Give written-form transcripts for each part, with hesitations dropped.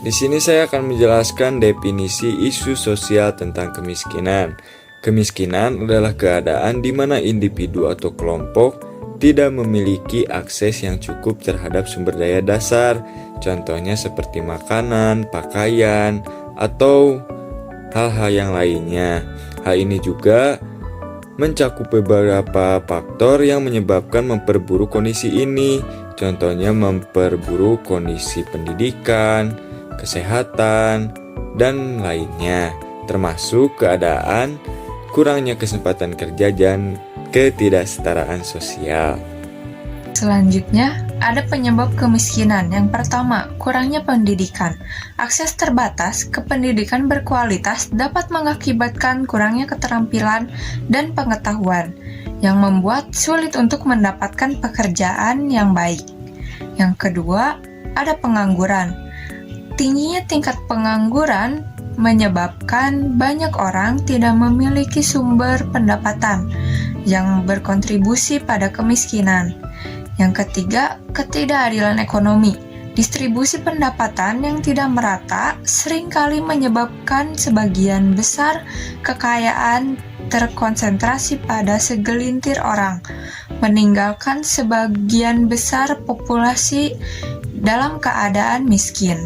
Di sini saya akan menjelaskan definisi isu sosial tentang kemiskinan. Kemiskinan adalah keadaan di mana individu atau kelompok tidak memiliki akses yang cukup terhadap sumber daya dasar, contohnya seperti makanan, pakaian, atau hal-hal yang lainnya. Hal ini juga mencakup beberapa faktor yang menyebabkan memperburuk kondisi ini, contohnya memperburuk kondisi pendidikan, kesehatan, dan lainnya, termasuk keadaan kurangnya kesempatan kerja dan ketidaksetaraan sosial. Selanjutnya, ada penyebab kemiskinan. Yang pertama, kurangnya pendidikan. Akses terbatas ke pendidikan berkualitas dapat mengakibatkan kurangnya keterampilan dan pengetahuan, yang membuat sulit untuk mendapatkan pekerjaan yang baik. Yang kedua, ada pengangguran. Tingginya tingkat pengangguran menyebabkan banyak orang tidak memiliki sumber pendapatan yang berkontribusi pada kemiskinan. Yang ketiga, ketidakadilan ekonomi. Distribusi pendapatan yang tidak merata seringkali menyebabkan sebagian besar kekayaan terkonsentrasi pada segelintir orang, meninggalkan sebagian besar populasi dalam keadaan miskin.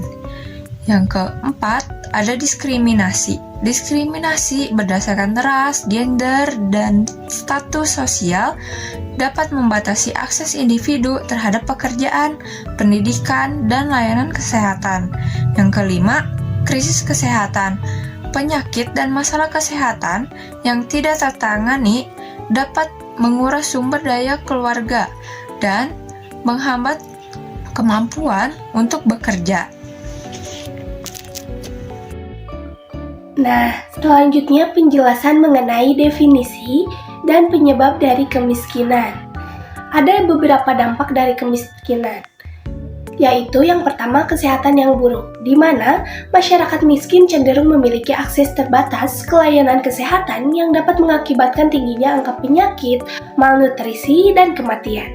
Yang keempat, ada diskriminasi. Diskriminasi berdasarkan ras, gender, dan status sosial dapat membatasi akses individu terhadap pekerjaan, pendidikan, dan layanan kesehatan. Yang kelima, krisis kesehatan. Penyakit dan masalah kesehatan yang tidak tertangani dapat menguras sumber daya keluarga dan menghambat kemampuan untuk bekerja. Nah, selanjutnya penjelasan mengenai definisi dan penyebab dari kemiskinan. Ada beberapa dampak dari kemiskinan, yaitu yang pertama kesehatan yang buruk, di mana masyarakat miskin cenderung memiliki akses terbatas ke layanan kesehatan yang dapat mengakibatkan tingginya angka penyakit, malnutrisi, dan kematian.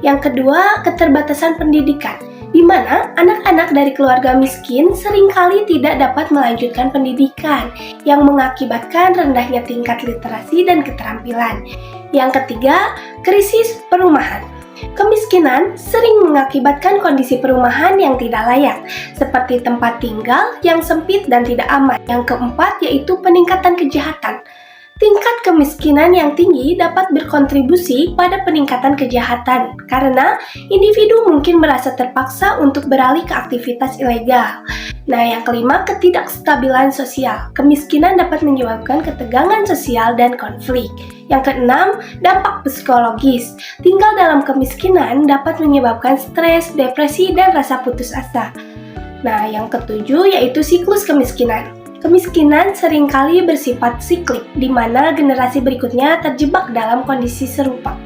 Yang kedua, keterbatasan pendidikan, di mana anak-anak dari keluarga miskin seringkali tidak dapat melanjutkan pendidikan yang mengakibatkan rendahnya tingkat literasi dan keterampilan. Yang ketiga, krisis perumahan. Kemiskinan sering mengakibatkan kondisi perumahan yang tidak layak, seperti tempat tinggal yang sempit dan tidak aman. Yang keempat, yaitu peningkatan kejahatan. Tingkat kemiskinan yang tinggi dapat berkontribusi pada peningkatan kejahatan karena individu mungkin merasa terpaksa untuk beralih ke aktivitas ilegal. Nah, yang kelima, ketidakstabilan sosial. Kemiskinan dapat menyebabkan ketegangan sosial dan konflik. Yang keenam, dampak psikologis. Tinggal dalam kemiskinan dapat menyebabkan stres, depresi, dan rasa putus asa. Nah, yang ketujuh yaitu siklus kemiskinan. Kemiskinan seringkali bersifat siklik, di mana generasi berikutnya terjebak dalam kondisi serupa.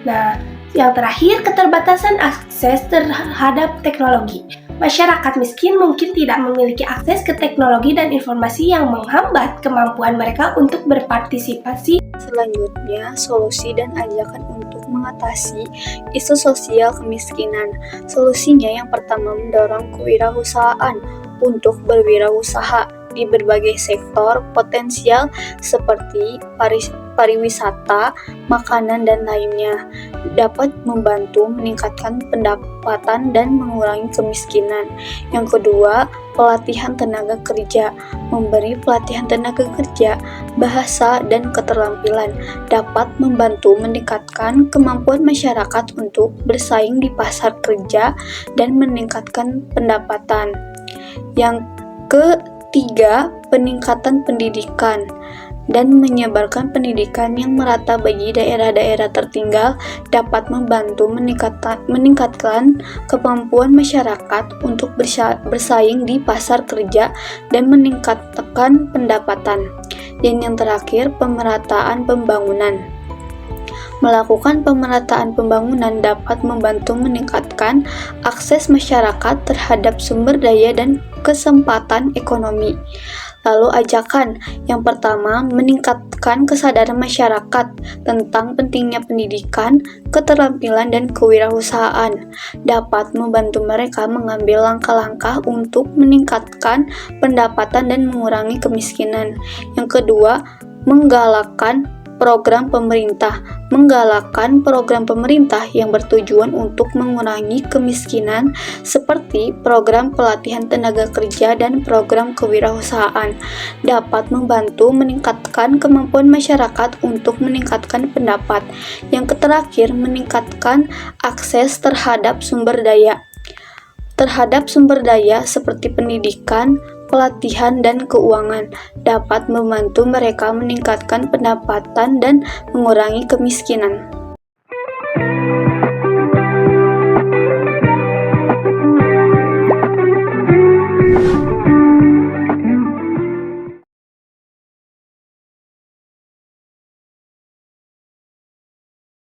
Nah, yang terakhir, keterbatasan akses terhadap teknologi. Masyarakat miskin mungkin tidak memiliki akses ke teknologi dan informasi yang menghambat kemampuan mereka untuk berpartisipasi. Selanjutnya, solusi dan ajakan untuk mengatasi isu sosial kemiskinan. Solusinya yang pertama, mendorong kewirausahaan untuk berwirausaha di berbagai sektor potensial seperti pariwisata, makanan, dan lainnya, dapat membantu meningkatkan pendapatan dan mengurangi kemiskinan. Yang kedua, pelatihan tenaga kerja. Memberi pelatihan tenaga kerja, bahasa, dan keterampilan dapat membantu meningkatkan kemampuan masyarakat untuk bersaing di pasar kerja dan meningkatkan pendapatan. Yang ketiga, peningkatan pendidikan dan menyebarkan pendidikan yang merata bagi daerah-daerah tertinggal dapat membantu meningkatkan kemampuan masyarakat untuk bersaing di pasar kerja dan meningkatkan pendapatan. Dan yang terakhir, pemerataan pembangunan. Melakukan pemerataan pembangunan dapat membantu meningkatkan akses masyarakat terhadap sumber daya dan kesempatan ekonomi. Lalu ajakan yang pertama, meningkatkan kesadaran masyarakat tentang pentingnya pendidikan, keterampilan, dan kewirausahaan, dapat membantu mereka mengambil langkah-langkah untuk meningkatkan pendapatan dan mengurangi kemiskinan. Yang kedua, menggalakkan program pemerintah yang bertujuan untuk mengurangi kemiskinan seperti program pelatihan tenaga kerja dan program kewirausahaan, dapat membantu meningkatkan kemampuan masyarakat untuk meningkatkan pendapat. Yang terakhir, meningkatkan akses terhadap sumber daya seperti pendidikan, pelatihan, dan keuangan, dapat membantu mereka meningkatkan pendapatan dan mengurangi kemiskinan.